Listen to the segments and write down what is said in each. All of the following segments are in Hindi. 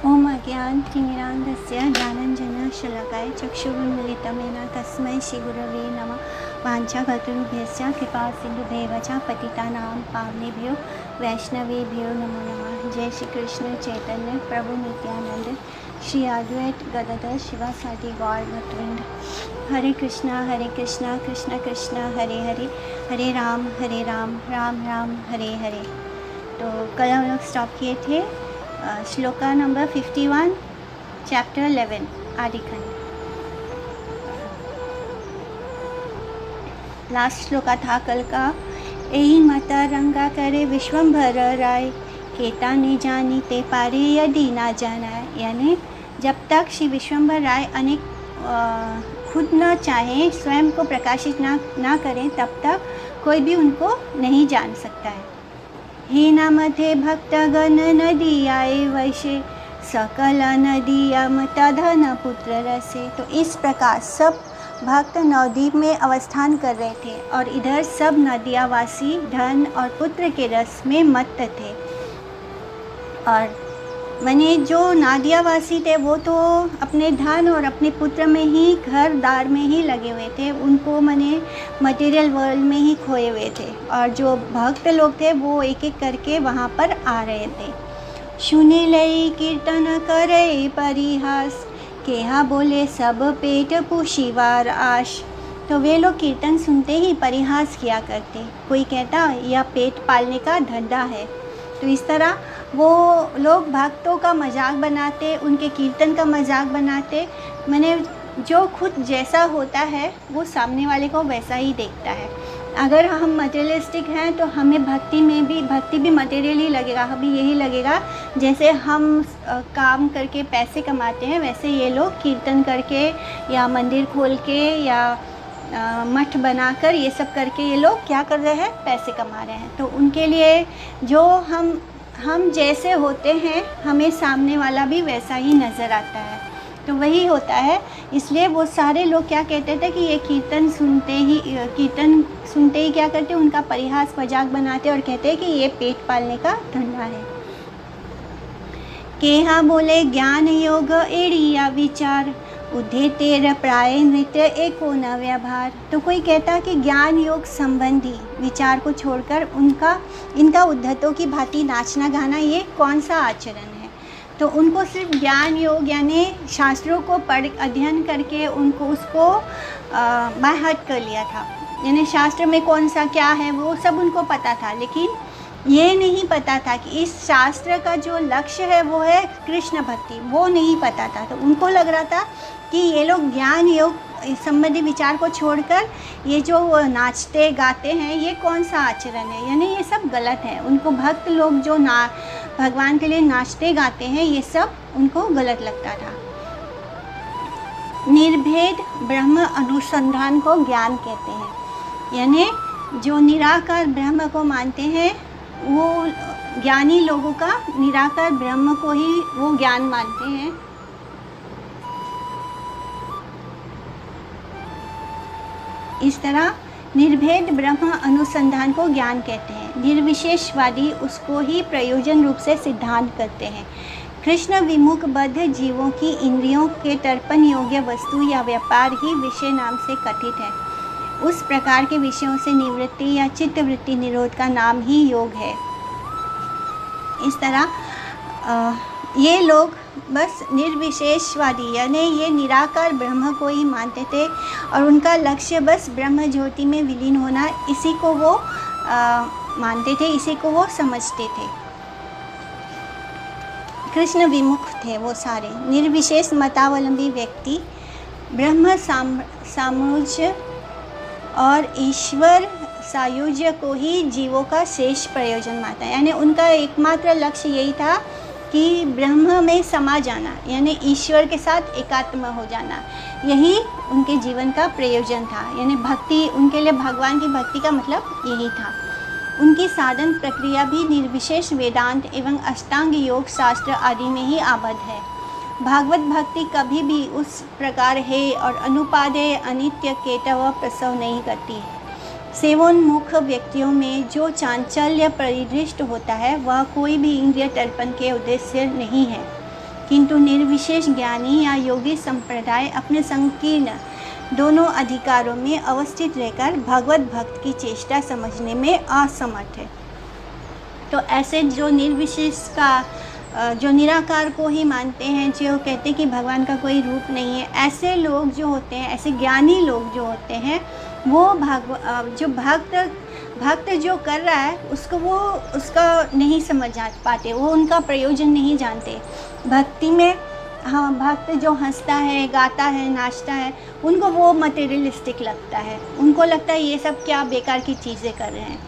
ओम अज्ञानतिमिरान्धस्य ज्ञानाञ्जनशलाकाय चक्षुरुन्मिलितं येन तस्मै श्रीगुरवे नमः। वाञ्छाकल्पतरुभ्यश्च कृपासिन्धुभ्येव च पतितानां पावनेभ्यो वैष्णवेभ्यो नमो नमः। जय श्री कृष्ण चैतन्य प्रभु नित्यानंद श्री अद्वैत गदाधर शिवासादि गौर भक्तवृंद। हरे कृष्णा कृष्ण कृष्ण हरे हरे, हरे राम राम राम हरे हरे। तो कल हम लोग स्टॉप किए थे shloka number 51 chapter 11 Adikhand. Last shloka था कल का। यही माता रंगा करे विश्वम्भर राय, केता ने जानी ते पारे यदि ना जाना। यानी जब तक श्री विश्वम्भर राय अनेक खुद न चाहें, स्वयं को प्रकाशित ना करें, तब तक कोई भी उनको नहीं जान सकता है। ही नामथे भक्तगण नदी आए वैशे, सकल नदियम तधन पुत्र रसे। तो इस प्रकार सब भक्त नवद्वीप में अवस्थान कर रहे थे और इधर सब नदियावासी धन और पुत्र के रस में मत्त थे। और मैंने जो नादियावासी थे वो तो अपने धन और अपने पुत्र में ही, घर दार में ही लगे हुए थे, उनको मैंने मटेरियल वर्ल्ड में ही खोए हुए थे। और जो भक्त लोग थे वो एक एक करके वहाँ पर आ रहे थे। सुने लई कीर्तन करे परिहास, केहा बोले सब पेट पुशिवार आश। तो वे लोग कीर्तन सुनते ही परिहास किया करते। कोई कहता यह पेट पालने का धंधा है। तो इस तरह वो लोग भक्तों का मजाक बनाते, उनके कीर्तन का मजाक बनाते। मैंने जो खुद जैसा होता है वो सामने वाले को वैसा ही देखता है। अगर हम मटेरियलिस्टिक हैं तो हमें भक्ति भी मटेरियल ही लगेगा, हमें यही लगेगा। जैसे हम काम करके पैसे कमाते हैं, वैसे ये लोग कीर्तन करके या मंदिर खोल के या मठ बनाकर ये सब करके ये लोग क्या कर रहे हैं, पैसे कमा रहे हैं। तो उनके लिए जो हम जैसे होते हैं, हमें सामने वाला भी वैसा ही नज़र आता है। तो वही होता है। इसलिए वो सारे लोग क्या कहते थे कि ये कीर्तन सुनते ही क्या करते, उनका परिहास मजाक बनाते और कहते हैं कि ये पेट पालने का धंधा है। केहा बोले ज्ञान योग एड़िया विचार, उद्धे तेर प्राय नृत्य एको न व्यवहार। तो कोई कहता कि ज्ञान योग संबंधी विचार को छोड़कर इनका उद्धतों की भांति नाचना गाना ये कौन सा आचरण है। तो उनको सिर्फ ज्ञान योग यानी शास्त्रों को अध्ययन करके उसको बाहर कर लिया था। यानी शास्त्र में कौन सा क्या है वो सब उनको पता था, लेकिन ये नहीं पता था कि इस शास्त्र का जो लक्ष्य है वो है कृष्ण भक्ति। वो नहीं पता था। तो उनको लग रहा था कि ये लोग ज्ञान योग संबंधी विचार को छोड़कर ये जो नाचते गाते हैं ये कौन सा आचरण है, यानी ये सब गलत है। उनको भक्त लोग जो भगवान के लिए नाचते गाते हैं ये सब उनको गलत लगता था। निर्भेद ब्रह्म अनुसंधान को ज्ञान कहते हैं। यानी जो निराकार ब्रह्म को मानते हैं वो ज्ञानी लोगों का निराकार ब्रह्म को ही वो ज्ञान मानते हैं। इस तरह निर्भेद ब्रह्म अनुसंधान को ज्ञान कहते हैं। निर्विशेषवादी उसको ही प्रयोजन रूप से सिद्धांत करते हैं। कृष्ण विमुख बद्ध जीवों की इंद्रियों के तर्पण योग्य वस्तु या व्यापार ही विषय नाम से कथित है। उस प्रकार के विषयों से निवृत्ति या चित्तवृत्ति निरोध का नाम ही योग है। इस तरह ये लोग बस निर्विशेषवादी यानी ये निराकार ब्रह्म को ही मानते थे और उनका लक्ष्य बस ब्रह्म ज्योति में विलीन होना, इसी को वो मानते थे, इसी को वो समझते थे। कृष्ण विमुख थे वो सारे। निर्विशेष मतावलंबी व्यक्ति ब्रह्म साम्राज्य और ईश्वर सायुज्य को ही जीवों का शेष प्रयोजन मानता है। यानी उनका एकमात्र लक्ष्य यही था कि ब्रह्म में समा जाना, यानी ईश्वर के साथ एकात्म हो जाना, यही उनके जीवन का प्रयोजन था। यानी भक्ति, उनके लिए भगवान की भक्ति का मतलब यही था। उनकी साधन प्रक्रिया भी निर्विशेष वेदांत एवं अष्टांग योग शास्त्र आदि में ही आबद्ध है। भागवत भक्ति कभी भी उस प्रकार है और अनुपादेय अनित्य केतव प्रसव नहीं करती है। सेवोन्मुख व्यक्तियों में जो चांचल्य परिदृष्ट होता है वह कोई भी इंद्रिय तर्पण के उद्देश्य नहीं है, किंतु निर्विशेष ज्ञानी या योगी संप्रदाय अपने संकीर्ण दोनों अधिकारों में अवस्थित रहकर भगवत भक्त की चेष्टा समझने में असमर्थ है। तो ऐसे जो निर्विशेष का जो निराकार को ही मानते हैं, जो कहते हैं कि भगवान का कोई रूप नहीं है, ऐसे लोग जो होते हैं, ऐसे ज्ञानी लोग जो होते हैं, वो जो भक्त जो कर रहा है उसको वो उसका नहीं समझ पाते, वो उनका प्रयोजन नहीं जानते। भक्ति में हाँ, भक्त जो हंसता है, गाता है, नाचता है, उनको वो मटेरियलिस्टिक लगता है, उनको लगता है ये सब क्या बेकार की चीज़ें कर रहे हैं।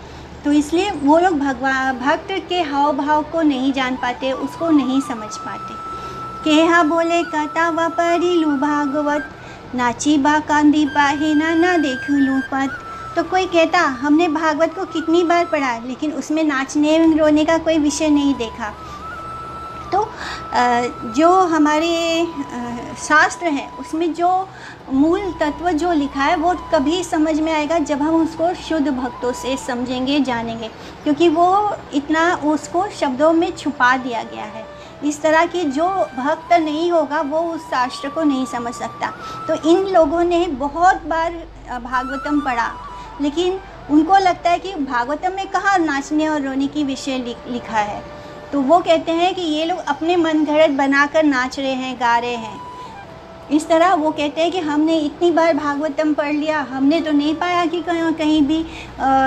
तो इसलिए वो लोग भक्त के हाव भाव को नहीं जान पाते, उसको नहीं समझ पाते। केहा बोले कथा व परिलू भागवत, नाची बा कांदी पाहिना ना देख लूँ पत। तो कोई कहता हमने भागवत को कितनी बार पढ़ा, लेकिन उसमें नाचने रोने का कोई विषय नहीं देखा। तो जो हमारे शास्त्र हैं उसमें जो मूल तत्व जो लिखा है वो कभी समझ में आएगा जब हम उसको शुद्ध भक्तों से समझेंगे, जानेंगे, क्योंकि वो इतना उसको शब्दों में छुपा दिया गया है। इस तरह की जो भक्त नहीं होगा वो उस शास्त्र को नहीं समझ सकता। तो इन लोगों ने बहुत बार भागवतम पढ़ा, लेकिन उनको लगता है कि भागवतम में कहाँ नाचने और रोने की विषय लिखा है। तो वो कहते हैं कि ये लोग अपने मन घड़त बनाकर नाच रहे हैं, गा रहे हैं। इस तरह वो कहते हैं कि हमने इतनी बार भागवतम पढ़ लिया, हमने तो नहीं पाया कि कहीं भी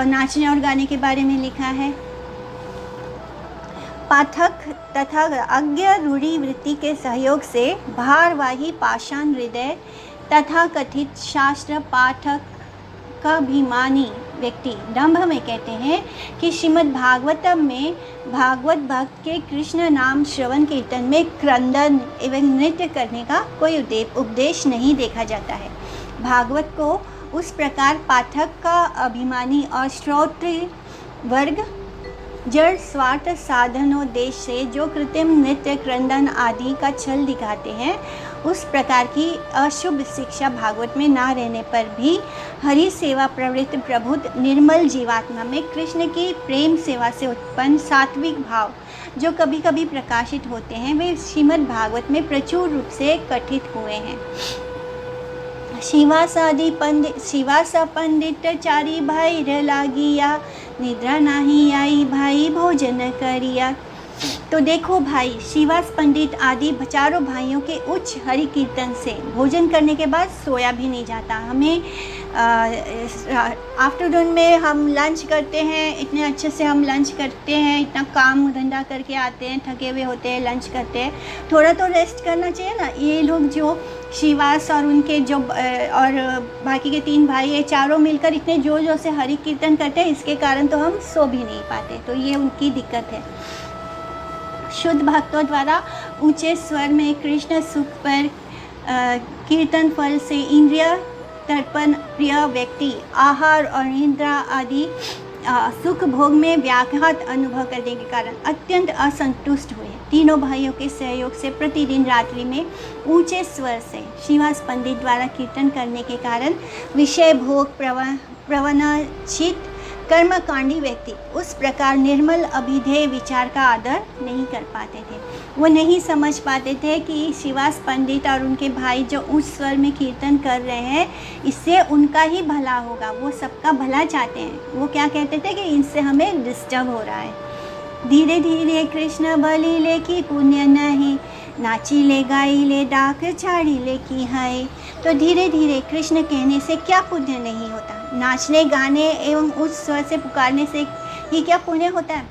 नाचने और गाने के बारे में लिखा है। पाठक तथा अज्ञ रूढ़ी वृत्ति के सहयोग से भारवाही पाषाण हृदय तथा कथित शास्त्र पाठक का अभिमानी व्यक्ति दंभ में कहते हैं कि श्रीमद् भागवतम में भागवत भक्त के कृष्ण नाम श्रवण कीर्तन में क्रंदन एवं नृत्य करने का कोई उपदेश नहीं देखा जाता है। भागवत को उस प्रकार पाठक का अभिमानी और श्रोत्री वर्ग जड़ स्वार्थ साधनोद्देश्य से जो कृत्रिम नृत्य क्रंदन आदि का छल दिखाते हैं, उस प्रकार की अशुभ शिक्षा भागवत में ना रहने पर भी हरि सेवा प्रवृत्त प्रबुद्ध निर्मल जीवात्मा में कृष्ण की प्रेम सेवा से उत्पन्न सात्विक भाव जो कभी कभी प्रकाशित होते हैं, वे श्रीमद् भागवत में प्रचुर रूप से कथित हुए हैं। शिवासा पंडित चारी भाई र लागिया, निद्रा नाही आई भाई भोजन करिया। तो देखो भाई, शिवास पंडित आदि चारों भाइयों के उच्च हरि कीर्तन से भोजन करने के बाद सोया भी नहीं जाता। हमें आफ्टरनून में हम लंच करते हैं, इतने अच्छे से हम लंच करते हैं, इतना काम धंधा करके आते हैं, थके हुए होते हैं, लंच करते हैं, थोड़ा तो रेस्ट करना चाहिए ना। ये लोग जो शिवास और उनके जो और बाकी के 3 भाई ये चारों मिलकर इतने जोर जोर से हरि कीर्तन करते हैं, इसके कारण तो हम सो भी नहीं पाते। तो ये उनकी दिक्कत है। शुद्ध भक्तों द्वारा ऊंचे स्वर में कृष्ण सुख पर कीर्तन फल से इंद्रिय तर्पण प्रिय व्यक्ति आहार और निद्रा आदि सुख भोग में व्याघात अनुभव करने के कारण अत्यंत असंतुष्ट हुए। तीनों भाइयों के सहयोग से प्रतिदिन रात्रि में ऊंचे स्वर से शिवास पंडित द्वारा कीर्तन करने के कारण विषय भोग प्रवणचित कर्मकांडी व्यक्ति उस प्रकार निर्मल अभिधेय विचार का आदर नहीं कर पाते थे। वो नहीं समझ पाते थे कि शिवास पंडित और उनके भाई जो उच्च स्वर में कीर्तन कर रहे हैं, इससे उनका ही भला होगा, वो सबका भला चाहते हैं। वो क्या कहते थे कि इनसे हमें डिस्टर्ब हो रहा है। धीरे धीरे कृष्ण बलि ले की पुण्य नहीं, नाची ले गाई ले डाक छाड़ी ले की है। तो धीरे धीरे कृष्ण कहने से क्या पुण्य नहीं होता, नाचने गाने एवं उच्च स्वर से पुकारने से ये क्या पुण्य होता है।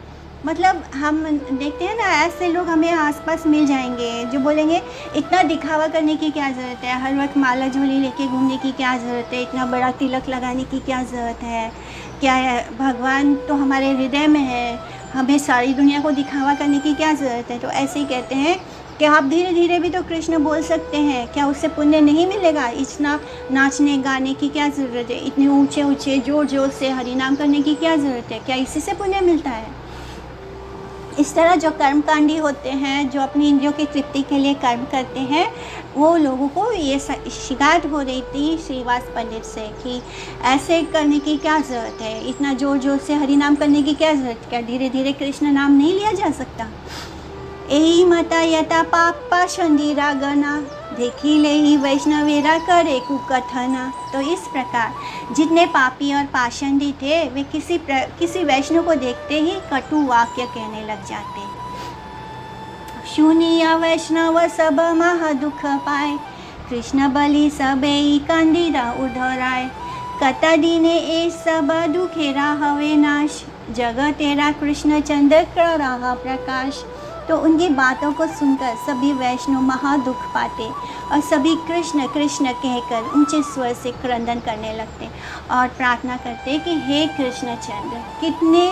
मतलब हम देखते हैं ना, ऐसे लोग हमें आसपास मिल जाएंगे जो बोलेंगे इतना दिखावा करने की क्या ज़रूरत है, हर वक्त माला झोली लेके घूमने की क्या ज़रूरत है, इतना बड़ा तिलक लगाने की क्या ज़रूरत है, क्या है, भगवान तो हमारे हृदय में है, हमें सारी दुनिया को दिखावा करने की क्या ज़रूरत है। तो ऐसे ही कहते हैं कि आप धीरे धीरे भी तो कृष्ण बोल सकते हैं, क्या उससे पुण्य नहीं मिलेगा। इतना नाचने गाने की क्या ज़रूरत है, इतने ऊंचे ऊंचे जोर जोर से हरि नाम करने की क्या ज़रूरत है, क्या इसी से पुण्य मिलता है। इस तरह जो कर्मकांडी होते हैं, जो अपनी इंद्रियों की तृप्ति के लिए कर्म करते हैं, वो लोगों को ये शिकायत हो रही थी श्रीवास पंडित से कि ऐसे करने की क्या ज़रूरत है, इतना जोर जोर से हरि नाम करने की क्या ज़रूरत, क्या धीरे धीरे कृष्ण नाम नहीं लिया जा सकता। एही मता यथा पाप पाषंडीरा गना, देखी ले ही वैष्णवेरा करे कुकथना। तो इस प्रकार जितने पापी और पाषंडी थे वे किसी वैष्णव को देखते ही कटु वाक्य कहने लग जाते। सुनिया वैष्णव सब महा दुख पाए, कृष्ण बलि सबे कांदीरा उधराय। कता दीने ए सब दुखेरा हवे नाश, जगत तेरा कृष्ण चंद्र कर रहा प्रकाश। तो उनकी बातों को सुनकर सभी वैष्णव महा दुख पाते और सभी कृष्ण कृष्ण कहकर ऊंचे स्वर से क्रंदन करने लगते और प्रार्थना करते कि हे कृष्ण चंद्र, कितने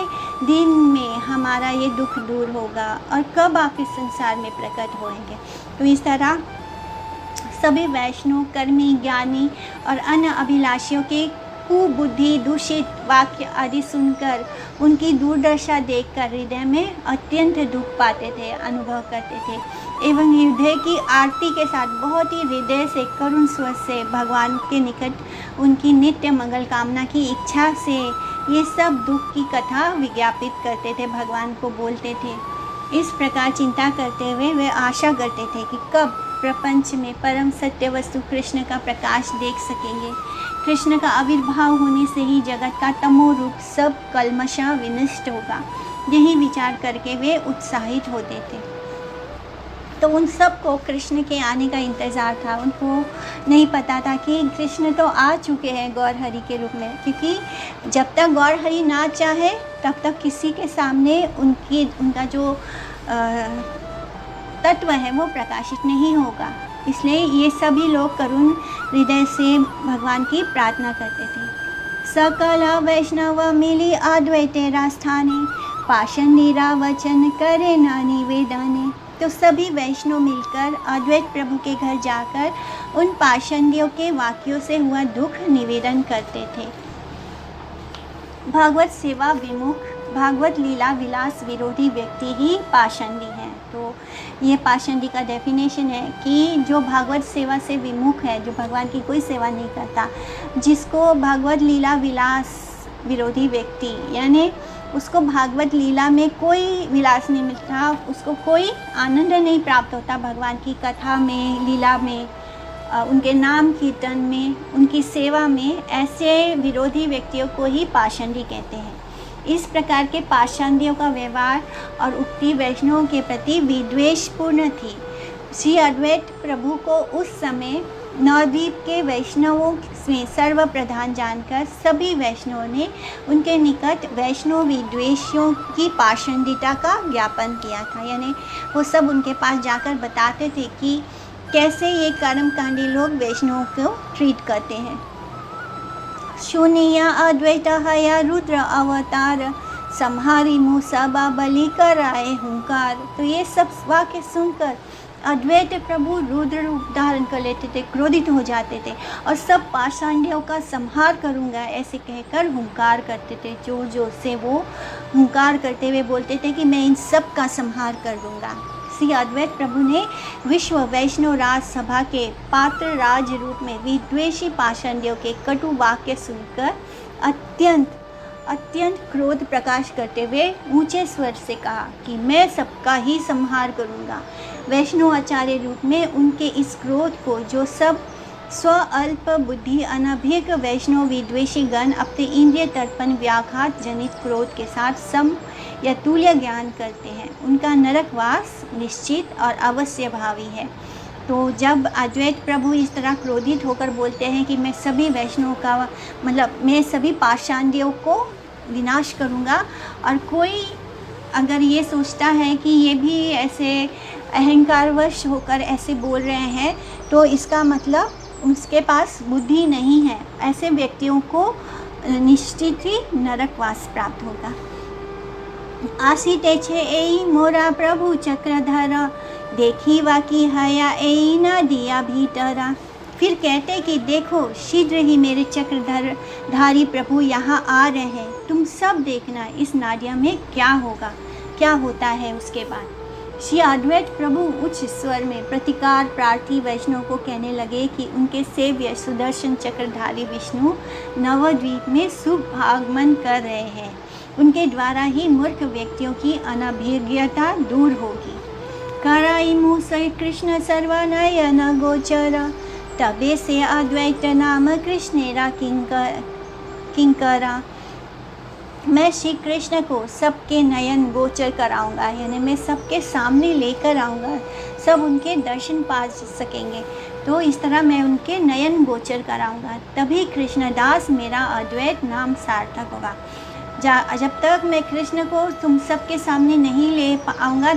दिन में हमारा ये दुख दूर होगा और कब आप इस संसार में प्रकट होंगे। तो इस तरह सभी वैष्णव कर्मी ज्ञानी और अन्य अभिलाषियों के कुबुद्धि दूषित वाक्य आदि सुनकर उनकी दुर्दशा देखकर हृदय में अत्यंत दुख पाते थे, अनुभव करते थे एवं हृदय की आरती के साथ बहुत ही हृदय से करुण स्वर से भगवान के निकट उनकी नित्य मंगल कामना की इच्छा से ये सब दुख की कथा विज्ञापित करते थे, भगवान को बोलते थे। इस प्रकार चिंता करते हुए वे आशा करते थे कि कब प्रपंच में परम सत्य वस्तु कृष्ण का प्रकाश देख सकेंगे। कृष्ण का आविर्भाव होने से ही जगत का तमो रूप सब कल्मशा विनष्ट होगा, यही विचार करके वे उत्साहित होते थे। तो उन सब को कृष्ण के आने का इंतज़ार था। उनको नहीं पता था कि कृष्ण तो आ चुके हैं गौर हरि के रूप में, क्योंकि जब तक गौर हरि ना चाहे तब तक किसी के सामने उनका जो तत्व है वो प्रकाशित नहीं होगा। इसलिए ये सभी लोग करुण हृदय से भगवान की प्रार्थना करते थे। सकल वैष्णव मिली अद्वैते रास्थाने, पाषंडीरा वचन करे ना निवेदने। तो सभी वैष्णव मिलकर अद्वैत प्रभु के घर जाकर उन पाषंडियों के वाक्यों से हुआ दुख निवेदन करते थे। भागवत सेवा विमुख, भागवत लीला विलास विरोधी व्यक्ति ही पाषंडी हैं। तो ये पाषंडी का डेफिनेशन है कि जो भागवत सेवा से विमुख है, जो भगवान की कोई सेवा नहीं करता, जिसको भागवत लीला विलास विरोधी व्यक्ति, यानी उसको भागवत लीला में कोई विलास नहीं मिलता, उसको कोई आनंद नहीं प्राप्त होता भगवान की कथा में, लीला में, उनके नाम कीर्तन में, उनकी सेवा में, ऐसे विरोधी व्यक्तियों को ही पाषंडी कहते हैं। इस प्रकार के पाषंडियों का व्यवहार और उक्ति वैष्णवों के प्रति विद्वेषपूर्ण थी। श्री अद्वैत प्रभु को उस समय नवद्वीप के वैष्णवों में सर्वप्रधान जानकर सभी वैष्णवों ने उनके निकट वैष्णव विद्वेषियों की पाषंडिता का ज्ञापन किया था। यानी वो सब उनके पास जाकर बताते थे कि कैसे ये कर्मकांडी लोग वैष्णवों को ट्रीट करते हैं। शून्य अद्वैत हया रुद्र अवतार, संहारी मुँह सबा बलि कराए हुंकार। तो ये सब वाक्य सुनकर अद्वैत प्रभु रुद्र रूप धारण कर लेते थे, क्रोधित हो जाते थे और सब पाषांडियों का संहार करूंगा ऐसे कहकर हुंकार करते थे। जोर जोर से वो हुंकार करते हुए बोलते थे कि मैं इन सब का संहार कर दूंगा। श्री अद्वैत प्रभु ने विश्व वैष्णव राज सभा के पात्र राज रूप में विद्वेषी पाषांडियों के कटु वाक्य सुनकर अत्यंत क्रोध प्रकाश करते हुए ऊंचे स्वर से कहा कि मैं सबका ही संहार करूंगा। वैष्णव आचार्य रूप में उनके इस क्रोध को जो सब स्व अल्प बुद्धि अनभिज्ञ वैष्णव विद्वेषी गण अपने इंद्रिय तर्पण व्याघात जनित क्रोध के साथ सम या तुल्य ज्ञान करते हैं, उनका नरकवास निश्चित और अवश्य भावी है। तो जब अद्वैत प्रभु इस तरह क्रोधित होकर बोलते हैं कि मैं सभी वैष्णवों का मतलब मैं सभी पाषांडियों को विनाश करूंगा, और कोई अगर ये सोचता है कि ये भी ऐसे अहंकारवश होकर ऐसे बोल रहे हैं तो इसका मतलब उसके पास बुद्धि नहीं है। ऐसे व्यक्तियों को निश्चित ही नरकवास प्राप्त होगा। आसीते छे एई मोरा प्रभु चक्रधर, देखी वाकी हया एई ना दिया भीतरा। फिर कहते कि देखो शीघ्र ही मेरे चक्रधारी प्रभु यहाँ आ रहे हैं, तुम सब देखना इस नादिया में क्या होगा, क्या होता है उसके बाद। श्री अद्वैत प्रभु उच्च स्वर में प्रतिकार प्रार्थी वैष्णव को कहने लगे कि उनके सेव्य सुदर्शन चक्रधारी विष्णु नवद्वीप में शुभ आगमन कर रहे हैं, उनके द्वारा ही मूर्ख व्यक्तियों की अनभिज्ञता दूर होगी। जाई मूस कृष्ण सर्वनयन गोचर, तबे से अद्वैत नाम कृष्णेरा किंकरा। मैं श्री कृष्ण को सबके नयन गोचर कराऊंगा, यानी मैं सबके सामने लेकर आऊँगा, सब उनके दर्शन पा सकेंगे। तो इस तरह मैं उनके नयन गोचर कराऊंगा, तभी कृष्णदास मेरा अद्वैत नाम सार्थक होगा। जब तक मैं कृष्ण को तुम सबके सामने नहीं ले पाऊँगा,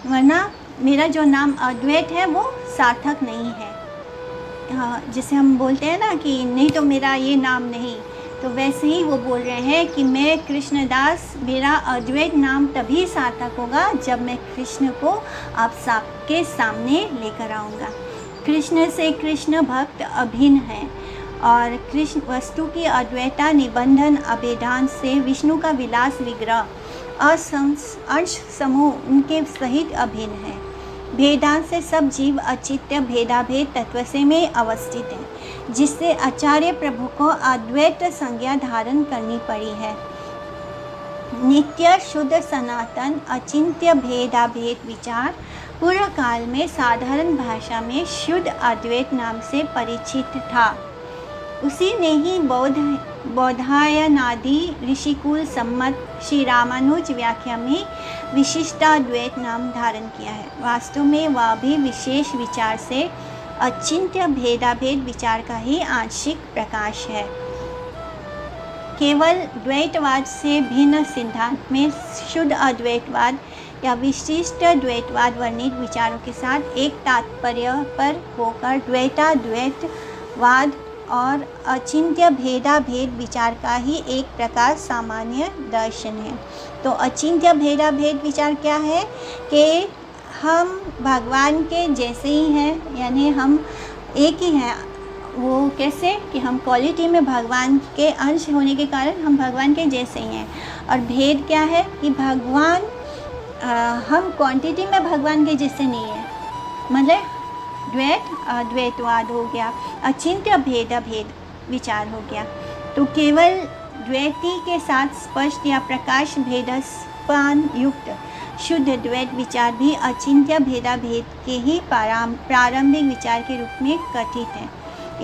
वरना मेरा जो नाम अद्वैत है वो सार्थक नहीं है। हाँ, जिसे हम बोलते हैं ना कि नहीं तो मेरा ये नाम नहीं, तो वैसे ही वो बोल रहे हैं कि मैं कृष्णदास, मेरा अद्वैत नाम तभी सार्थक होगा जब मैं कृष्ण को आप सबके सामने लेकर आऊँगा। कृष्ण से कृष्ण भक्त अभिन्न है और कृष्ण वस्तु की अद्वैता निबंधन अभेदान से विष्णु का विलास विग्रह अंश समूह उनके सहित अभिन्न है। भेदांत से सब जीव अचित्य भेदाभेद तत्व से में अवस्थित है, जिससे आचार्य प्रभु को अद्वैत संज्ञा धारण करनी पड़ी है। नित्य शुद्ध सनातन अचिंत्य भेदाभेद विचार पूर्व काल में साधारण भाषा में शुद्ध अद्वैत नाम से परिचित था। उसी ने ही बौधायनादि ऋषिकुल सम्मत श्री रामानुज व्याख्या में विशिष्टाद्वैत नाम धारण किया है। वास्तव में वह भी विशेष विचार से अचिंत्य भेदाभेद विचार का ही आंशिक प्रकाश है। केवल द्वैतवाद से भिन्न सिद्धांत में शुद्ध अद्वैतवाद या विशिष्ट द्वैतवाद वर्णित विचारों के साथ एक तात्पर्य पर होकर द्वैताद्वैतवाद और अचिंत्य भेदाभेद विचार का ही एक प्रकार सामान्य दर्शन है। तो अचिंत्य भेदाभेद विचार क्या है कि हम भगवान के जैसे ही हैं, यानी हम एक ही हैं। वो कैसे कि हम क्वालिटी में भगवान के अंश होने के कारण हम भगवान के जैसे ही हैं। और भेद क्या है कि भगवान हम क्वांटिटी में भगवान के जैसे नहीं है, मतलब द्वैतवाद हो गया, अचिंत्य भेदाभेद विचार हो गया। तो केवल द्वैती के साथ स्पष्ट या प्रकाश भेदस्पान युक्त शुद्ध द्वैत विचार भी अचिंत्य भेदाभेद के ही प्रारंभिक विचार के रूप में कथित है।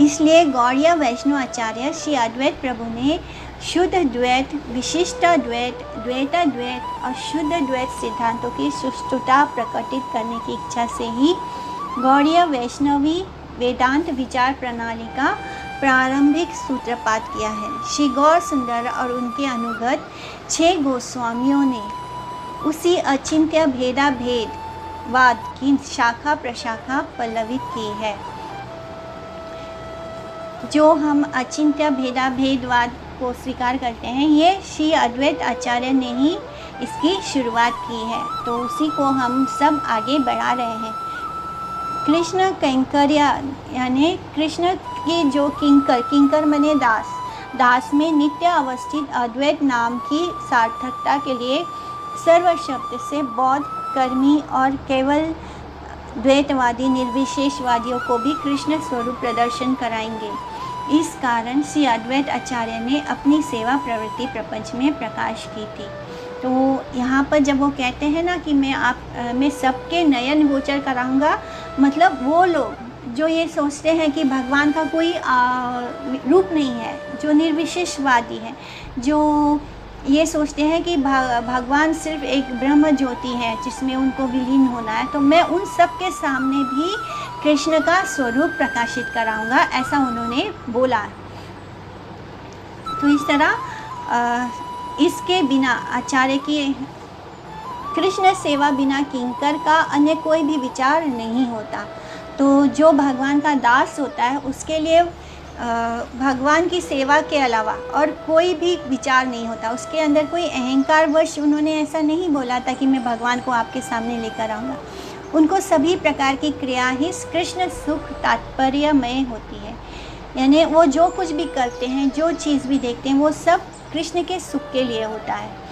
इसलिए गौड़ीय वैष्णव आचार्य श्री अद्वैत प्रभु ने शुद्ध द्वैत, विशिष्टाद्वैत, द्वैताद्वैत और शुद्ध द्वैत सिद्धांतों की सुष्ठुता प्रकटित करने की इच्छा से ही गौड़ीय वैष्णवी वेदांत विचार प्रणाली का प्रारंभिक सूत्रपात किया है। श्री गौर सुंदर और उनके अनुगत 6 गोस्वामियों ने उसी अचिंत्य भेदाभेदवाद की शाखा प्रशाखा पल्लवित की है। जो हम अचिंत्य भेदाभेदवाद को स्वीकार करते हैं, ये श्री अद्वैत आचार्य ने ही इसकी शुरुआत की है, तो उसी को हम सब आगे बढ़ा रहे हैं। कृष्ण कैंकर्या यानी कृष्ण की जो किंकर मने दास में नित्य अवस्थित अद्वैत नाम की सार्थकता के लिए सर्व शब्द से बौद्ध कर्मी और केवल द्वैतवादी निर्विशेषवादियों को भी कृष्ण स्वरूप प्रदर्शन कराएंगे। इस कारण श्री अद्वैत आचार्य ने अपनी सेवा प्रवृत्ति प्रपंच में प्रकाश की थी। तो यहाँ पर जब वो कहते हैं ना कि मैं सबके नयन गोचर कराऊंगा, मतलब वो लोग जो ये सोचते हैं कि भगवान का कोई रूप नहीं है, जो निर्विशेषवादी हैं, जो ये सोचते हैं कि भगवान सिर्फ एक ब्रह्म ज्योति है जिसमें उनको विलीन होना है, तो मैं उन सब के सामने भी कृष्ण का स्वरूप प्रकाशित कराऊंगा, ऐसा उन्होंने बोला। तो इस तरह इसके बिना आचार्य की कृष्ण सेवा बिना किंकर का अन्य कोई भी विचार नहीं होता। तो जो भगवान का दास होता है उसके लिए भगवान की सेवा के अलावा और कोई भी विचार नहीं होता। उसके अंदर कोई अहंकारवश उन्होंने ऐसा नहीं बोला था कि मैं भगवान को आपके सामने लेकर आऊँगा। उनको सभी प्रकार की क्रिया ही कृष्ण सुख तात्पर्यमय होती है, यानी वो जो कुछ भी करते हैं, जो चीज़ भी देखते हैं, वो सब कृष्ण के सुख के लिए होता है।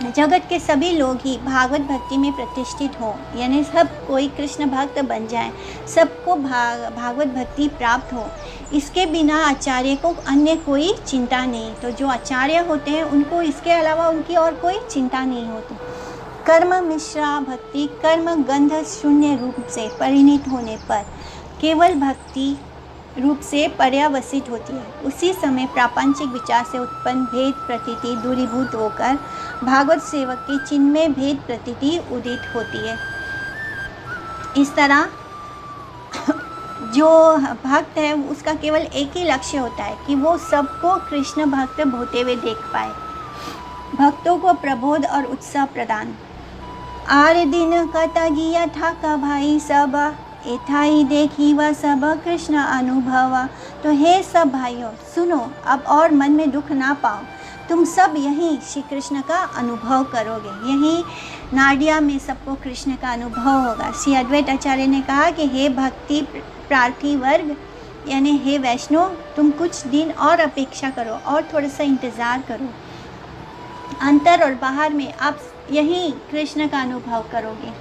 जगत के सभी लोग ही भागवत भक्ति में प्रतिष्ठित हों, यानी सब कोई कृष्ण भक्त बन जाए, सबको भागवत भक्ति प्राप्त हो, इसके बिना आचार्य को अन्य कोई चिंता नहीं। तो जो आचार्य होते हैं उनको इसके अलावा उनकी और कोई चिंता नहीं होती। कर्म मिश्रा भक्ति कर्म गंध शून्य रूप से परिणित होने पर केवल भक्ति रूप से पर्यावसित होती है। उसी समय प्रापंचिक विचार से उत्पन्न भेद प्रतीति दूरीभूत होकर भागवत सेवक के चिन्मय भेद प्रतीति उदित होती है। इस तरह जो भक्त है उसका केवल एक ही लक्ष्य होता है कि वो सबको कृष्ण भक्त होते हुए देख पाए। भक्तों को प्रबोध और उत्साह प्रदान। आर दिन कथा गिया था का भाई सब एथाई देखी वह सब कृष्ण अनुभवा। तो हे सब भाइयों सुनो, अब और मन में दुख ना पाओ, तुम सब यहीं श्री कृष्ण का अनुभव करोगे। यहीं नाडिया में सबको कृष्ण का अनुभव होगा। श्री अद्वैत आचार्य ने कहा कि हे भक्ति प्रार्थी वर्ग यानी हे वैष्णव, तुम कुछ दिन और अपेक्षा करो और थोड़ा सा इंतज़ार करो। अंतर और बाहर में आप यहीं कृष्ण का अनुभव करोगे।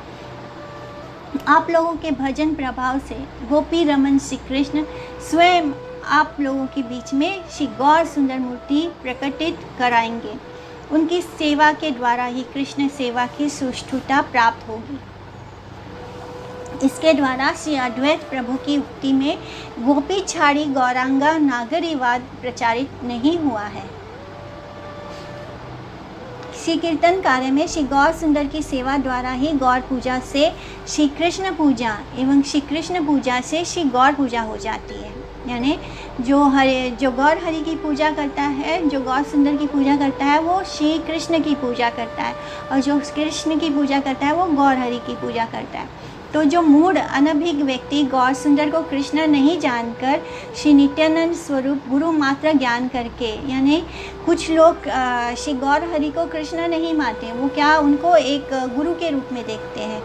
आप लोगों के भजन प्रभाव से गोपी रमन श्री कृष्ण स्वयं आप लोगों के बीच में श्री गौर सुंदर मूर्ति प्रकटित कराएंगे। उनकी सेवा के द्वारा ही कृष्ण सेवा की सुष्ठुता प्राप्त होगी। इसके द्वारा श्री अद्वैत प्रभु की उक्ति में गोपी छाड़ी गौरांगा नागरीवाद प्रचारित नहीं हुआ है। श्री कीर्तन कार्य में श्री गौर सुंदर की सेवा द्वारा ही गौर पूजा से श्री कृष्ण पूजा एवं श्री कृष्ण पूजा से श्री गौर पूजा हो जाती है। यानी जो गौर हरि की पूजा करता है, जो गौर सुंदर की पूजा करता है, वो श्री कृष्ण की पूजा करता है, और जो कृष्ण की पूजा करता है वो गौर हरि की पूजा करता है। तो जो मूढ़ अनभिज्ञ व्यक्ति गौर सुंदर को कृष्ण नहीं जानकर श्री नित्यानंद स्वरूप गुरु मात्र ज्ञान करके, यानी कुछ लोग श्री गौर हरि को कृष्ण नहीं मानते, वो क्या उनको एक गुरु के रूप में देखते हैं।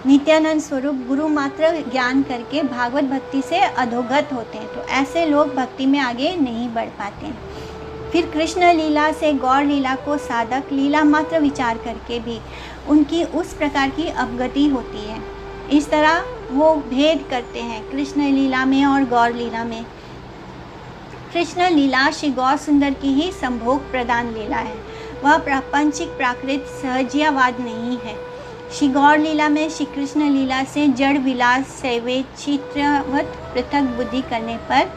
नित्यानंद स्वरूप गुरु मात्र ज्ञान करके भागवत भक्ति से अधोगत होते हैं। तो ऐसे लोग भक्ति में आगे नहीं बढ़ पाते हैं। फिर कृष्ण लीला से गौर लीला को साधक लीला मात्र विचार करके भी उनकी उस प्रकार की अवगति होती है। इस तरह वो भेद करते हैं कृष्ण लीला में और गौर लीला में। कृष्ण लीला श्री गौर सुंदर की ही संभोग प्रदान लीला है, वह प्रापंचिक प्राकृत सहजियावाद नहीं है। श्री गौर लीला में श्री कृष्ण लीला से जड़ विलास सैवेद चित्रवत पृथक बुद्धि करने पर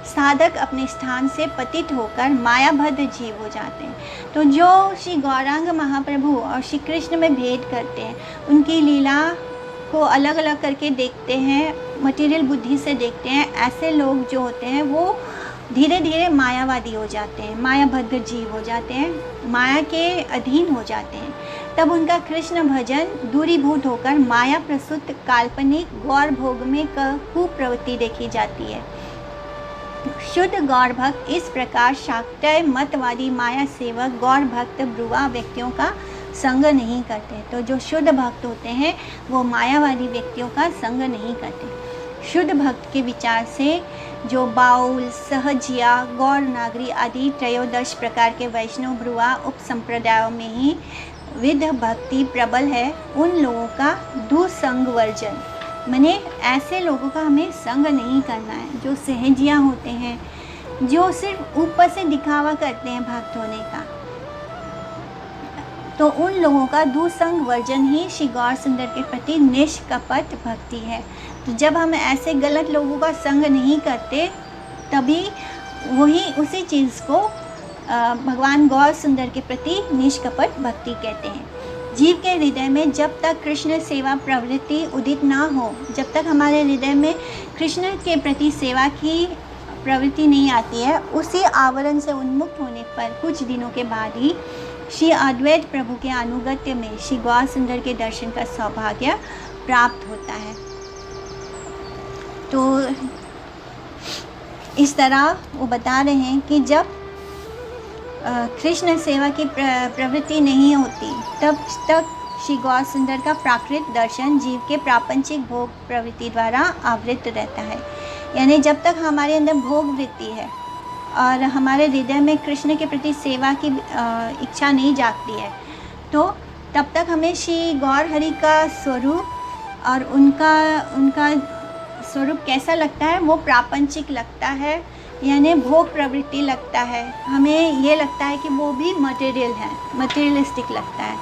साधक अपने स्थान से पतित होकर मायाबद्ध जीव हो जाते हैं। तो जो श्री गौरांग महाप्रभु और श्री कृष्ण में भेद करते हैं, उनकी लीला को अलग अलग करके देखते हैं, मटेरियल बुद्धि से देखते हैं, ऐसे लोग जो होते हैं वो धीरे धीरे मायावादी हो जाते हैं, मायाबद्ध जीव हो जाते हैं, माया के अधीन हो जाते हैं। तब उनका कृष्ण भजन दूरीभूत होकर माया प्रसूत काल्पनिक गौर भोग में कुप्रवृत्ति देखी जाती है। शुद्ध गौर भक्त इस प्रकार शाक्तय मतवादी माया सेवक गौर भक्त ब्रुवा व्यक्तियों का संग नहीं करते। तो जो शुद्ध भक्त होते हैं वो मायावादी व्यक्तियों का संग नहीं करते। शुद्ध भक्त के विचार से जो बाउल सहजिया गौर नागरी आदि त्रयोदश प्रकार के वैष्णव ब्रुवा उप संप्रदायों में ही विध भक्ति प्रबल है, उन लोगों का दुसंग वर्जन, माने ऐसे लोगों का हमें संग नहीं करना है। जो सहजिया होते हैं, जो सिर्फ ऊपर से दिखावा करते हैं भक्त होने का, तो उन लोगों का दुसंग वर्जन ही श्री गौर सुंदर के प्रति निष्कपट भक्ति है। तो जब हम ऐसे गलत लोगों का संग नहीं करते, तभी वही उसी चीज़ को भगवान गौर सुंदर के प्रति निष्कपट भक्ति कहते हैं। जीव के हृदय में जब तक कृष्ण सेवा प्रवृत्ति उदित ना हो, जब तक हमारे हृदय में कृष्ण के प्रति सेवा की प्रवृत्ति नहीं आती है, उसी आवरण से उन्मुक्त होने पर कुछ दिनों के बाद ही श्री अद्वैत प्रभु के अनुगत्य में श्री गौर सुंदर के दर्शन का सौभाग्य प्राप्त होता है। तो इस तरह वो बता रहे हैं कि जब कृष्ण सेवा की प्रवृत्ति नहीं होती, तब तक श्री गौर सुंदर का प्राकृत दर्शन जीव के प्रापंचिक भोग प्रवृत्ति द्वारा आवृत रहता है। यानी जब तक हमारे अंदर भोग वृत्ति है और हमारे हृदय में कृष्ण के प्रति सेवा की इच्छा नहीं जागती है, तो तब तक हमें श्री गौर हरि का स्वरूप और उनका स्वरूप कैसा लगता है, वो प्रापंचिक लगता है, यानी भोग प्रवृत्ति लगता है। हमें ये लगता है कि वो भी मटेरियल है, मटेरियलिस्टिक लगता है।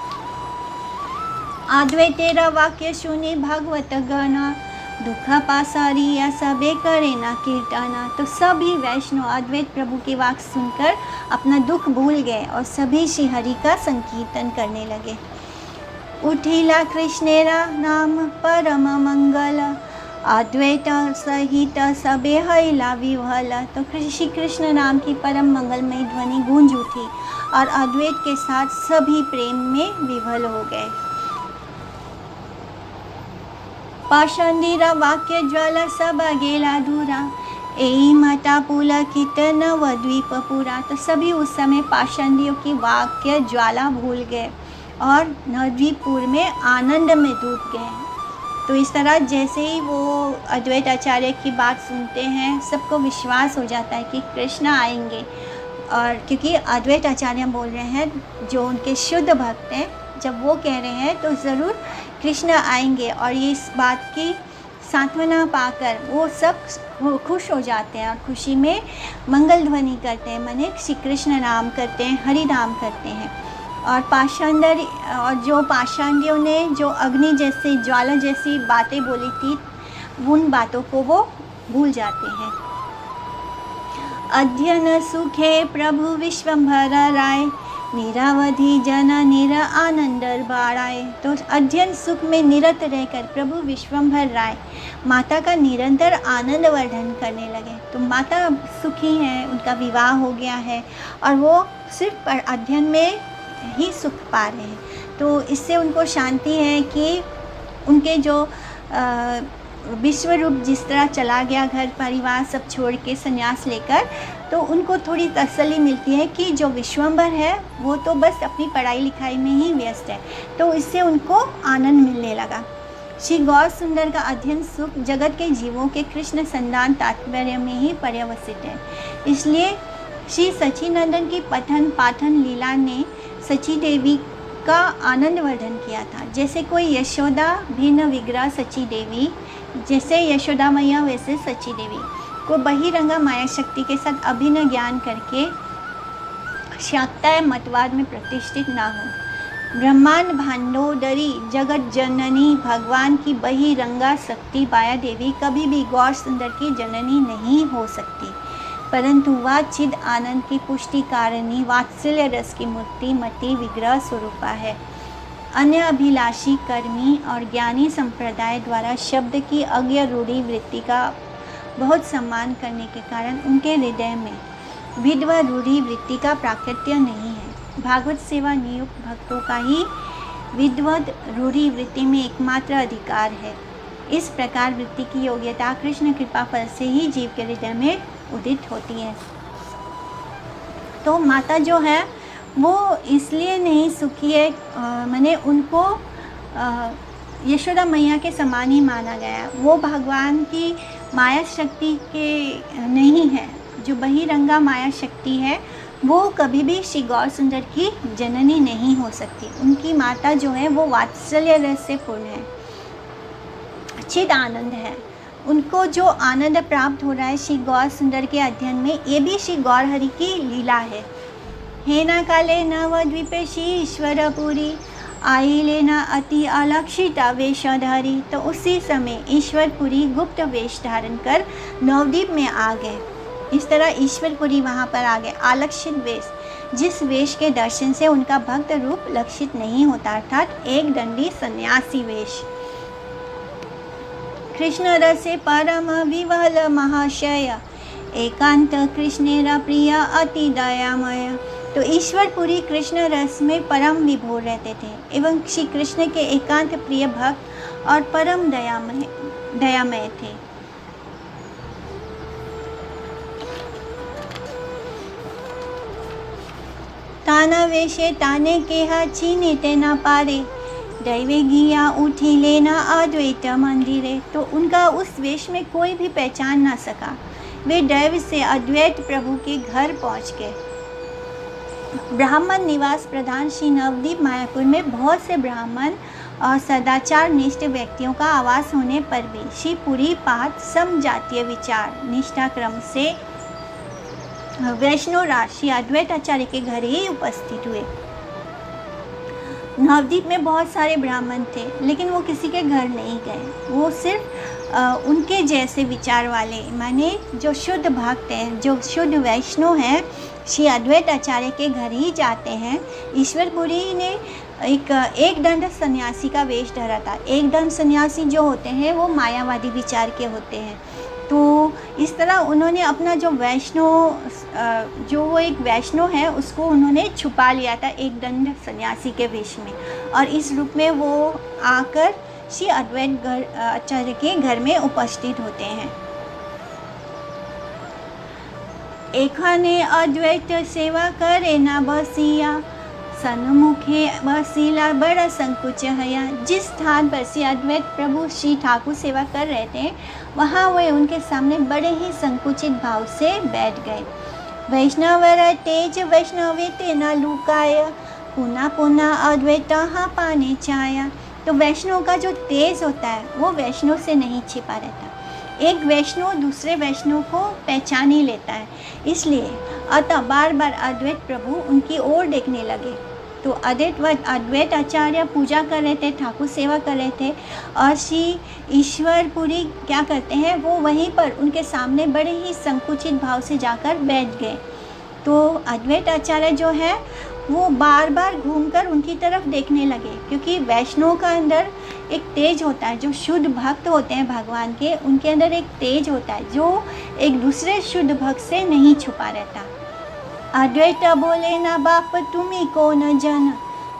अद्वैतेरा वाक्य सुने भागवत गणा, दुख पासारिया सबे करे ना कीर्तना। तो सभी वैष्णव अद्वैत प्रभु की वाक सुनकर अपना दुख भूल गए और सभी श्री हरि का संकीर्तन करने लगे। उठिला कृष्णेरा नाम परम मंगल, अद्वैत सहित सबे हैला विह्वल। तो श्री कृष्ण नाम की परम मंगलमयी ध्वनि गूंज उठी और अद्वैत के साथ सभी प्रेम में विह्वल हो गए। पाषांडीरा वाक्य ज्वाला सब गेला दूरा, एई माता पुलकित नवद्वीप पूरा। तो सभी उस समय पाषांडियों की वाक्य ज्वाला भूल गए और नवद्वीपपुर में आनंद में डूब गए। तो इस तरह जैसे ही वो अद्वैत आचार्य की बात सुनते हैं, सबको विश्वास हो जाता है कि कृष्ण आएंगे। और क्योंकि अद्वैत आचार्य बोल रहे हैं, जो उनके शुद्ध भक्त हैं, जब वो कह रहे हैं तो ज़रूर कृष्ण आएंगे। और ये इस बात की सांत्वना पाकर वो सब खुश हो जाते हैं और खुशी में मंगल ध्वनि करते हैं, माने श्री कृष्ण नाम करते हैं, हरि नाम करते हैं। और जो पाषांडियों ने जो अग्नि जैसी ज्वाला जैसी बातें बोली थी, उन बातों को वो भूल जाते हैं। अध्ययन सुखे प्रभु विश्वंभर राय, निरावधि जन निर आनंद बाड़ाए। तो अध्ययन सुख में निरत रहकर प्रभु विश्वंभर राय माता का निरंतर आनंद वर्धन करने लगे। तो माता सुखी हैं, उनका विवाह हो गया है और वो सिर्फ अध्ययन में ही सुख पा रहे हैं। तो इससे उनको शांति है कि उनके जो विश्व रूप जिस तरह चला गया, घर परिवार सब छोड़ के संन्यास लेकर, तो उनको थोड़ी तसल्ली मिलती है कि जो विश्वंभर है वो तो बस अपनी पढ़ाई लिखाई में ही व्यस्त है। तो इससे उनको आनंद मिलने लगा। श्री गौर सुंदर का अध्ययन सुख जगत के जीवों के कृष्ण संधान तात्पर्य में ही पर्यवसित है। इसलिए श्री सच्चिनंदन की पठन पाठन लीला ने सची देवी का आनंद वर्धन किया था। जैसे कोई यशोदा भिन्न विग्रह सची देवी, जैसे यशोदा मैया वैसे सची देवी को बहिरंगा माया शक्ति के साथ अभिन्न ज्ञान करके शाक्ताय मतवाद में प्रतिष्ठित ना हो। ब्रह्मांड भांडोदरी जगत जननी भगवान की बहिरंगा शक्ति माया देवी कभी भी गौर सुंदर की जननी नहीं हो सकती, परंतु वह चिद आनंद की पुष्टि कारिणी वात्सल्य रस की मूर्ति मति विग्रह स्वरूपा है। अन्य अभिलाषी कर्मी और ज्ञानी संप्रदाय द्वारा शब्द की अज्ञ रूढ़ी वृत्ति का बहुत सम्मान करने के कारण उनके हृदय में विद्व रूढ़ी वृत्ति का प्राकट्य नहीं है। भागवत सेवा नियुक्त भक्तों का ही विद्वद रूढ़ी वृत्ति में एकमात्र अधिकार है। इस प्रकार वृत्ति की योग्यता कृष्ण कृपा फल से ही जीव के हृदय में उदित होती है। तो माता जो है वो इसलिए नहीं सुखी है, मैंने उनको यशोदा मैया के समान ही माना गया। वो भगवान की माया शक्ति के नहीं है। जो बहिरंगा माया शक्ति है वो कभी भी श्री गौर सुंदर की जननी नहीं हो सकती। उनकी माता जो है वो वात्सल्य रस से पूर्ण है, चिद आनंद है। उनको जो आनंद प्राप्त हो रहा है श्री गौर सुंदर के अध्ययन में, ये भी श्री गौर हरि की लीला है। हे न काले नवद्वीपे श्री ईश्वरपुरी, आई लेना अति अलक्षिता वेशधारी। तो उसी समय ईश्वरपुरी गुप्त वेश धारण कर नवद्वीप में आ गए। इस तरह ईश्वरपुरी वहाँ पर आ गए। आलक्षित वेश, जिस वेश के दर्शन से उनका भक्त रूप लक्षित नहीं होता, अर्थात एक दंडी सन्यासी वेश। कृष्ण रसे परम विवल महाशय, एकांत कृष्णेरा प्रिय अति दयामय। तो ईश्वरपुरी कृष्ण रस में परम विभोर रहते थे एवं श्री कृष्ण के एकांत प्रिय भक्त और परम दयामय थे। ताना वेशे ताने केहा चीने तेना पारे, दैवे गिया उठी लेना अद्वैत मंदिरे। तो उनका उस वेश में कोई भी पहचान ना सका। वे दैव से अद्वैत प्रभु के घर पहुंच गए। ब्राह्मण निवास प्रधान श्री नवद्वीप मायापुर में बहुत से ब्राह्मण और सदाचार निष्ठ व्यक्तियों का आवास होने पर भी श्री पुरी पाठ समजातीय विचार निष्ठा क्रम से वैष्णव राज श्री अद्वैत आचार्य के घर ही उपस्थित हुए। नवद्वीप में बहुत सारे ब्राह्मण थे, लेकिन वो किसी के घर नहीं गए। वो सिर्फ उनके जैसे विचार वाले, माने जो शुद्ध भक्त हैं, जो शुद्ध वैष्णव हैं, श्री अद्वैत आचार्य के घर ही जाते हैं। ईश्वरपुरी ने एक दंड सन्यासी का वेश धरा था। एक दंड सन्यासी जो होते हैं वो मायावादी विचार के होते हैं। तो इस तरह उन्होंने अपना जो वो एक वैष्णव है उसको उन्होंने छुपा लिया था एक दंड सन्यासी के वेश में, और इस रूप में वो आकर श्री अद्वैत आचार्य के घर में उपस्थित होते हैं। एखाने अद्वैत सेवा करे ना बसिया, सन्मुखे बसीला बड़ा संकुच हया। जिस स्थान पर श्री अद्वैत प्रभु श्री ठाकुर सेवा कर रहे थे वहाँ वे उनके सामने बड़े ही संकुचित भाव से बैठ गए। वैष्णवर तेज वैष्णवे तेना लुकाय, पुना पुना अद्वैत हाँ पाने चाया। तो वैष्णव का जो तेज होता है वो वैष्णव से नहीं छिपा रहता। एक वैष्णव दूसरे वैष्णव को पहचान ही लेता है। इसलिए अतः बार बार अद्वैत प्रभु उनकी ओर देखने लगे। तो अद्वैत आचार्य पूजा कर रहे थे, ठाकुर सेवा कर रहे थे, और श्री ईश्वरपुरी क्या करते हैं, वो वहीं पर उनके सामने बड़े ही संकुचित भाव से जाकर बैठ गए। तो अद्वैत आचार्य जो है वो बार बार घूमकर उनकी तरफ देखने लगे, क्योंकि वैष्णव का अंदर एक तेज होता है। जो शुद्ध भक्त होते हैं भगवान के, उनके अंदर एक तेज होता है जो एक दूसरे शुद्ध भक्त से नहीं छुपा रहता। अद्वैत बोले ना बाप तुम्ही को न जन,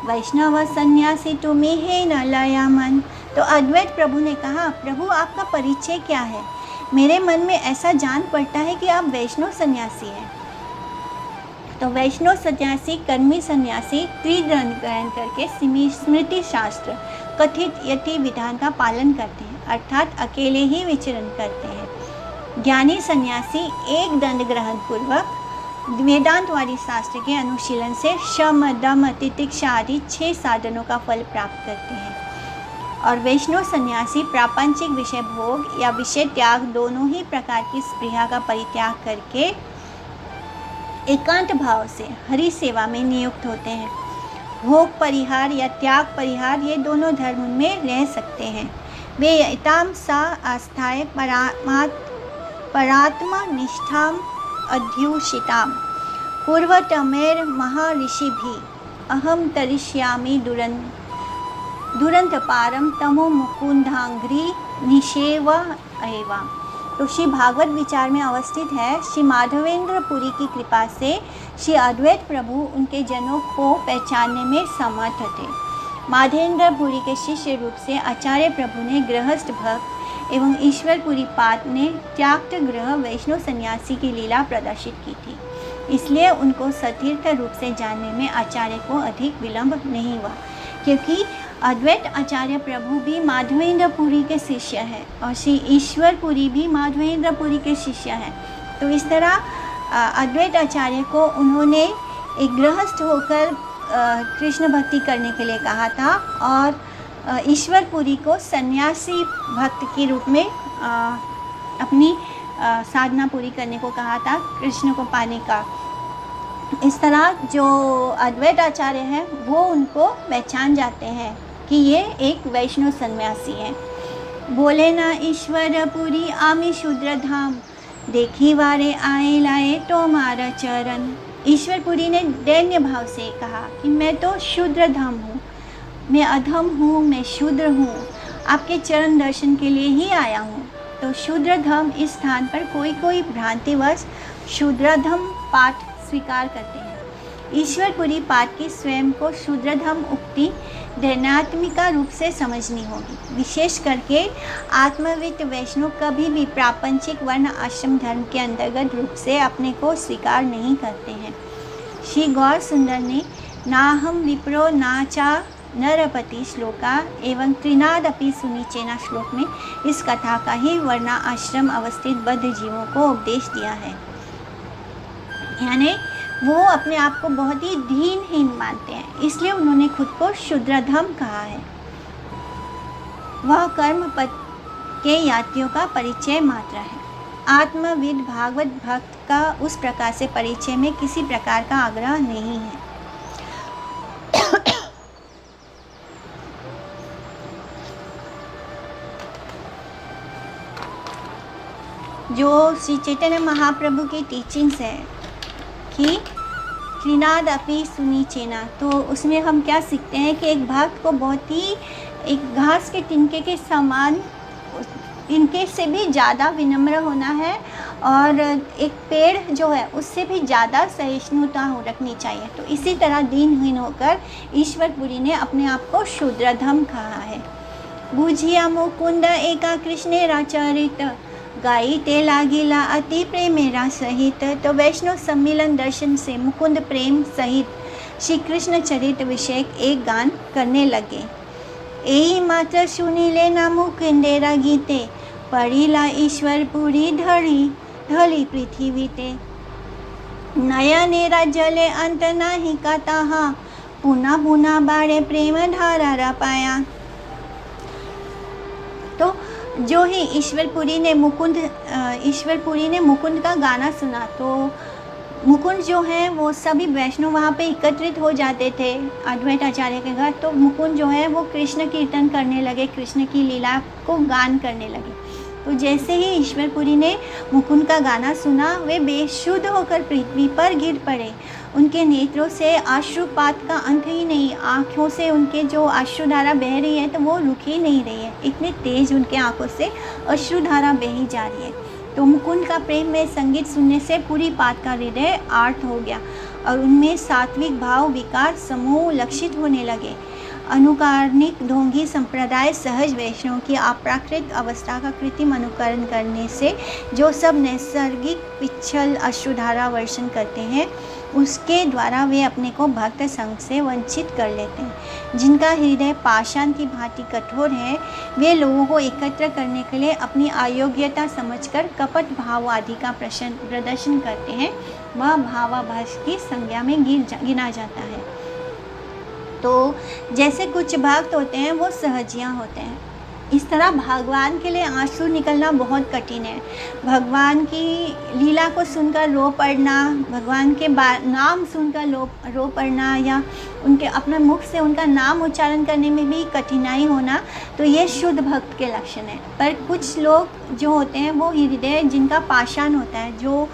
वैष्णव सन्यासी तुम्ही है न लया मन। तो अद्वैत प्रभु ने कहा, प्रभु आपका परिचय क्या है? मेरे मन में ऐसा जान पड़ता है कि आप वैष्णव सन्यासी हैं। तो वैष्णव सन्यासी कर्मी सन्यासी त्रिदंड ग्रहण करके स्मृति शास्त्र कथित यति विधान का पालन करते हैं, अर्थात अकेले ही विचरण करते हैं। ज्ञानी सन्यासी एक दंड ग्रहण पूर्वक वेदांतवादी शास्त्र के अनुशीलन से शम दम तितिक्षा आदि 6 साधनों का फल प्राप्त करते हैं। और वैष्णव सन्यासी प्रापंचिक विषय भोग या विषय त्याग दोनों ही प्रकार की स्पृहा का परित्याग करके एकांत भाव से हरि सेवा में नियुक्त होते हैं। भोग परिहार या त्याग परिहार ये दोनों धर्म में रह सकते हैं। वे यताम सा आस्थाय परात्मा निष्ठाम अध्युषिताम पूर्वतमेर महर्षि भी अहम तरिष्यामि दुरंत पारम तमो मुकुंदांग्री निषेव एवा। तो श्री भागवत विचार में अवस्थित है। श्री माधवेंद्र पुरी की कृपा से श्री अद्वैत प्रभु उनके जनों को पहचानने में समर्थ थे। माधवेंद्र पुरी के शिष्य रूप से आचार्य प्रभु ने गृहस्थ भक्त एवं ईश्वरपुरी पाद ने त्याक्त गृह वैष्णव सन्यासी की लीला प्रदर्शित की थी। इसलिए उनको सतीर्थ रूप से जानने में आचार्य को अधिक विलंब नहीं हुआ, क्योंकि अद्वैत आचार्य प्रभु भी माधवेंद्र पुरी के शिष्य हैं और श्री ईश्वरपुरी भी माधवेंद्र पुरी के शिष्य हैं। तो इस तरह अद्वैत आचार्य को उन्होंने एक गृहस्थ होकर कृष्ण भक्ति करने के लिए कहा था, और ईश्वरपुरी को सन्यासी भक्त के रूप में अपनी साधना पूरी करने को कहा था, कृष्ण को पाने का। इस तरह जो अद्वैत आचार्य हैं वो उनको पहचान जाते हैं कि ये एक वैष्णव सन्यासी हैं। बोले ना ईश्वरपुरी आमी शूद्र धाम, देखी वारे आए लाए तो मारा चरण। ईश्वरपुरी ने दैन्य भाव से कहा कि मैं तो शूद्र धाम हूँ, मैं अधम हूँ, मैं शूद्र हूँ, आपके चरण दर्शन के लिए ही आया हूँ। तो शूद्रधम इस स्थान पर कोई भ्रांतिवश शूद्रधम पाठ स्वीकार करते हैं। ईश्वरपुरी पाठ की स्वयं को शूद्रधम उक्ति दैनात्मिका रूप से समझनी होगी। विशेष करके आत्मवित्त वैष्णव कभी भी प्रापंचिक वर्ण आश्रम धर्म के अंतर्गत रूप से अपने को स्वीकार नहीं करते हैं। श्री गौर सुंदर ने नाहम विप्रो नाचा नरपति श्लोका एवं त्रिनादपि सुनिचेना श्लोक में इस कथा का ही वर्णा आश्रम अवस्थित बद्ध जीवों को उपदेश दिया है। यानी वो अपने आप को बहुत ही दीनहीन मानते हैं, इसलिए उन्होंने खुद को शूद्रधम कहा है। वह कर्म पद के यात्रियों का परिचय मात्र है। आत्मविद भागवत भक्त का उस प्रकार से परिचय में किसी प्रकार का आग्रह नहीं है। जो श्री चैतन्य महाप्रभु की टीचिंग्स है कि त्रिनाद अपि सुनीचेना, तो उसमें हम क्या सीखते हैं कि एक भक्त को बहुत ही एक घास के तिनके के समान, इनके से भी ज़्यादा विनम्र होना है और एक पेड़ जो है उससे भी ज़्यादा सहिष्णुता हो रखनी चाहिए। तो इसी तरह दीनहीन होकर ईश्वरपुरी ने अपने आप को शूद्रधम कहा है। बुझिया मुकुंद एका कृष्णेरा चरित, गाई ते लागिला अति प्रेमेरा सहित। तो वैष्णव सम्मिलन दर्शन से मुकुंद प्रेम सहित श्री कृष्ण चरित विषय एक गान करने लगे। एही मात्र सुनिले ना मुकुंदेरा गीते, पड़िला ईश्वरपुरी धड़ी ढली पृथ्वी ते। नयनेरा जले अंत नाही कथा, पुनः पुनः बाड़े प्रेम धारा पाया। तो जो ही ईश्वरपुरी ने मुकुंद का गाना सुना, तो मुकुंद जो है वो सभी वैष्णव वहाँ पे एकत्रित हो जाते थे अद्वैत आचार्य के घर। तो मुकुंद जो है वो कृष्ण कीर्तन करने लगे, कृष्ण की लीला को गान करने लगे। तो जैसे ही ईश्वरपुरी ने मुकुंद का गाना सुना, वे बेशुद्ध होकर पृथ्वी पर गिर पड़े। उनके नेत्रों से अश्रुपात का अंत ही नहीं, आँखों से उनके जो अश्रुधारा बह रही है तो वो रुक ही नहीं रही है, इतने तेज उनके आँखों से अश्रुधारा बही जा रही है। तो मुकुंद का प्रेम में संगीत सुनने से पूरी पात का हृदय आर्त हो गया और उनमें सात्विक भाव विकार समूह लक्षित होने लगे। अनुकार्णिक ढोंगी संप्रदाय सहज वैष्णव की अप्राकृत अवस्था का कृत्रिम अनुकरण करने से जो सब नैसर्गिक पिछल अश्रुधारा वर्षण करते हैं, उसके द्वारा वे अपने को भक्त संग से वंचित कर लेते हैं। जिनका हृदय पाषाण की भांति कठोर है, वे लोगों को एकत्र करने के लिए अपनी अयोग्यता समझकर कपट भाव आदि का प्रदर्शन करते हैं। वह भावाभास की संज्ञा में गिना जाता है। तो जैसे कुछ भक्त होते हैं वो सहजियाँ होते हैं, इस तरह भगवान के लिए आंसू निकलना बहुत कठिन है। भगवान की लीला को सुनकर रो पड़ना, भगवान के नाम सुनकर रो पड़ना, या उनके अपने मुख से उनका नाम उच्चारण करने में भी कठिनाई होना, तो ये शुद्ध भक्त के लक्षण है। पर कुछ लोग जो होते हैं वो हृदय जिनका पाषाण होता है, जो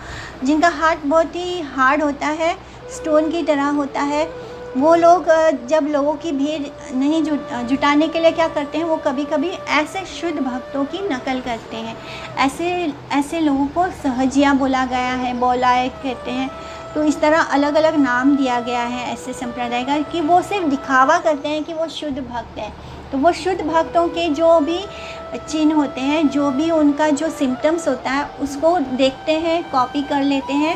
जिनका हार्ट बहुत ही हार्ड होता है, स्टोन की तरह होता है, वो लोग जब लोगों की भीड़ नहीं जुटाने के लिए क्या करते हैं, वो कभी कभी ऐसे शुद्ध भक्तों की नकल करते हैं। ऐसे लोगों को सहजिया बोला कहते हैं। तो इस तरह अलग अलग नाम दिया गया है ऐसे संप्रदाय का, कि वो सिर्फ दिखावा करते हैं कि वो शुद्ध भक्त हैं। तो वो शुद्ध भक्तों के जो भी चिन्ह होते हैं, जो भी उनका जो सिम्टम्स होता है, उसको देखते हैं, कॉपी कर लेते हैं